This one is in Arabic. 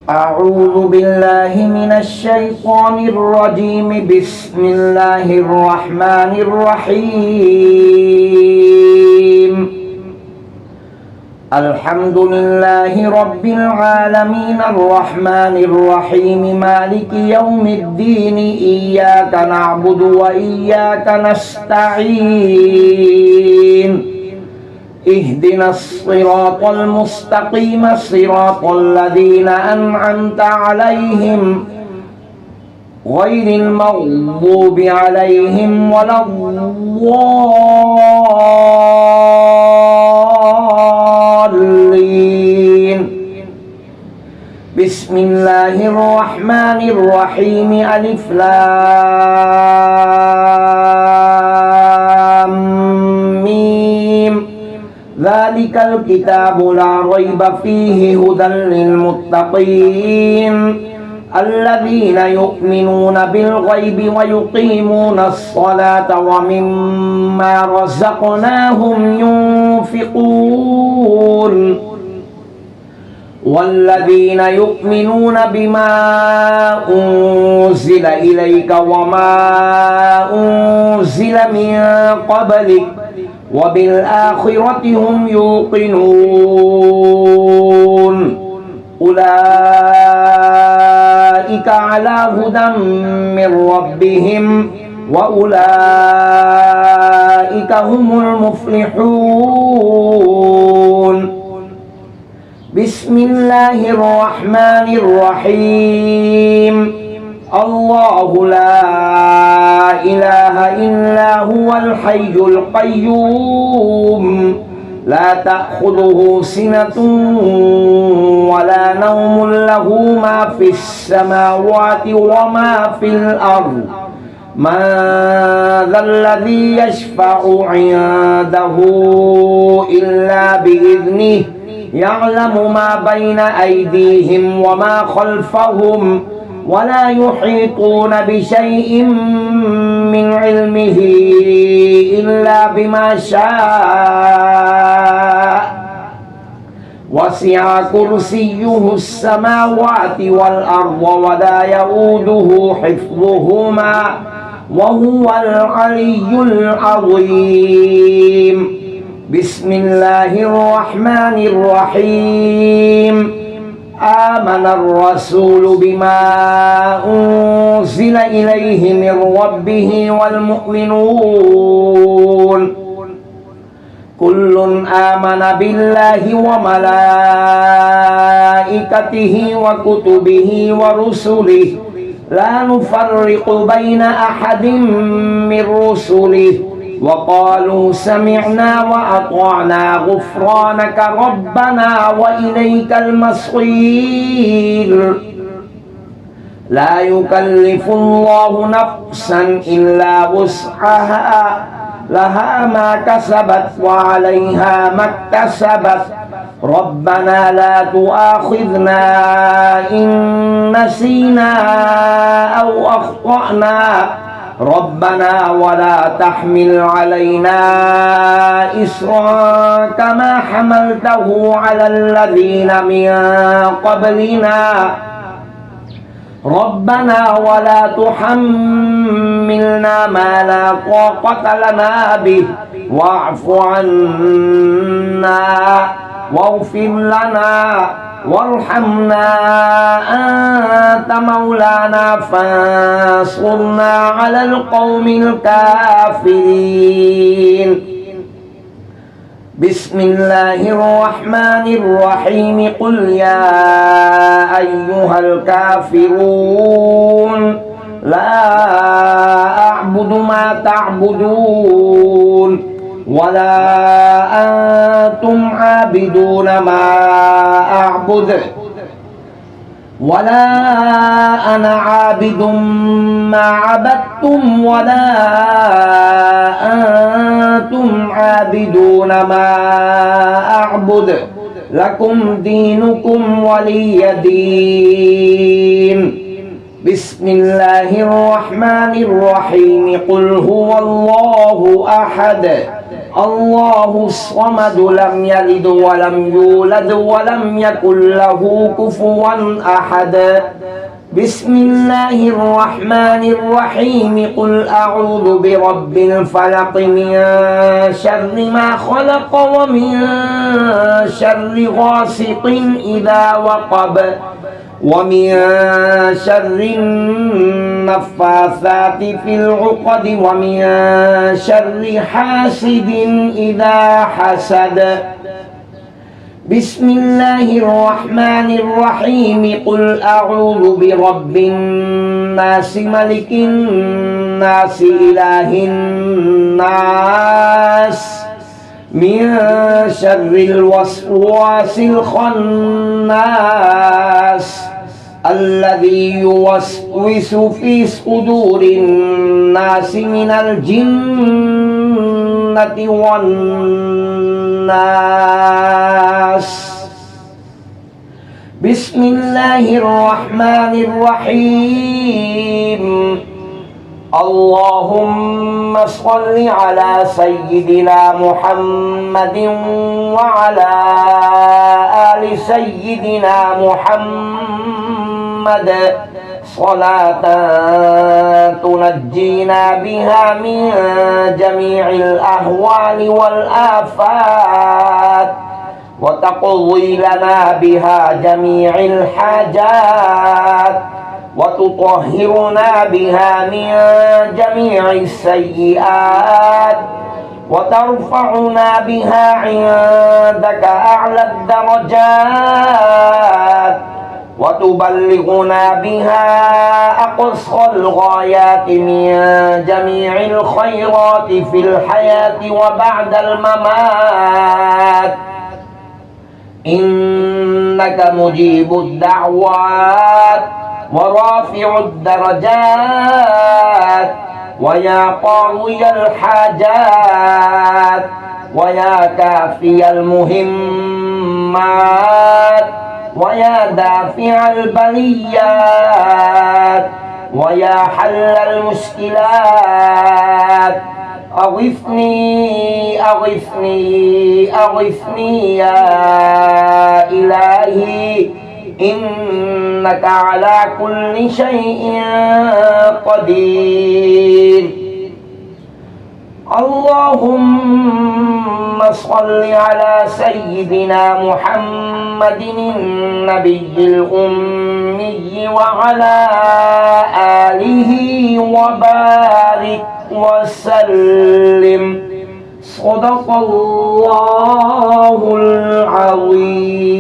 أعوذ بالله من الشيطان الرجيم. بسم الله الرحمن الرحيم. الحمد لله رب العالمين الرحمن الرحيم مالك يوم الدين. إياك نعبد وإياك نستعين. اهدنا الصراط المستقيم صراط الذين أنعمت عليهم غير المغضوب عليهم ولا الضالين. بسم الله الرحمن الرحيم. ألف لام ميم. ذلك الكتاب لا ريب فيه هدى للمتقين الذين يؤمنون بالغيب ويقيمون الصلاة ومما رزقناهم ينفقون والذين يؤمنون بما أنزل إليك وما أنزل من قبلك وبالآخرة هم يوقنون أولئك على هدى من ربهم وأولئك هم المفلحون. بسم الله الرحمن الرحيم. الله لا إله إلا هو الحي القيوم لا تأخذه سنة ولا نوم له ما في السماوات وما في الأرض. من ذا الذي يشفع عنده إلا بإذنه يعلم ما بين أيديهم وما خلفهم ولا يحيطون بشيء من علمه إلا بما شاء وسع كرسيه السماوات والأرض ولا يؤوده حفظهما وهو العلي العظيم. بسم الله الرحمن الرحيم. آمن الرسول بما أنزل إليه من ربه والمؤمنون كل آمن بالله وملائكته وكتبه ورسله لا نفرق بين أحد من رسله وقالوا سمعنا وأطعنا غفرانك ربنا وإليك المصير. لا يكلف الله نفسا إلا وسعها لها ما كسبت وعليها ما اكتسبت. ربنا لا تؤاخذنا إن نسينا أو أخطأنا ربنا ولا تحمل علينا إصرا كما حملته على الذين من قبلنا ربنا ولا تحملنا ما لا طاقة لنا به واعف عنا واغفر لنا وارحمنا أنت مولانا فانصرنا على القوم الكافرين. بسم الله الرحمن الرحيم. قل يا أيها الكافرون لا أعبد ما تعبدون ولا أنتم عابدون ما أعبد ولا أنا عابد ما عبدتم ولا أنتم عابدون ما أعبد لكم دينكم ولي دين. بسم الله الرحمن الرحيم. قل هو الله أحد الله الصمد لم يلد ولم يولد ولم يكن له كفوا أحد بسم الله الرحمن الرحيم قل أعوذ برب الفلق من شر ما خلق ومن شر غاسق إذا وقب ومن شر النفاثات في العقد ومن شر حاسد إذا حسد بسم الله الرحمن الرحيم قل أعوذ برب الناس ملك الناس إله الناس من شر الوسواس الخناس الذي يوسوس في صدور الناس من الجنة والناس بسم الله الرحمن الرحيم اللهم صل على سيدنا محمد وعلى آل سيدنا محمد صلاة تنجينا بها من جميع الأهوال والآفات وتقضي لنا بها جميع الحاجات وتطهرنا بها من جميع السيئات وترفعنا بها عندك أعلى الدرجات وتبلغنا بها أقصى الغايات من جميع الخيرات في الحياة وبعد الممات إنك مجيب الدعوات ورافع الدرجات ويا قاضي الحاجات ويا كافي المهمات ويا دافع البليات ويا حل المشكلات أغثني أغثني أغثني يا إلهي إنك على كل شيء قدير اللهم صل على سيدنا محمد النبي الأمي وعلى آله وبارك وسلم صدق الله العظيم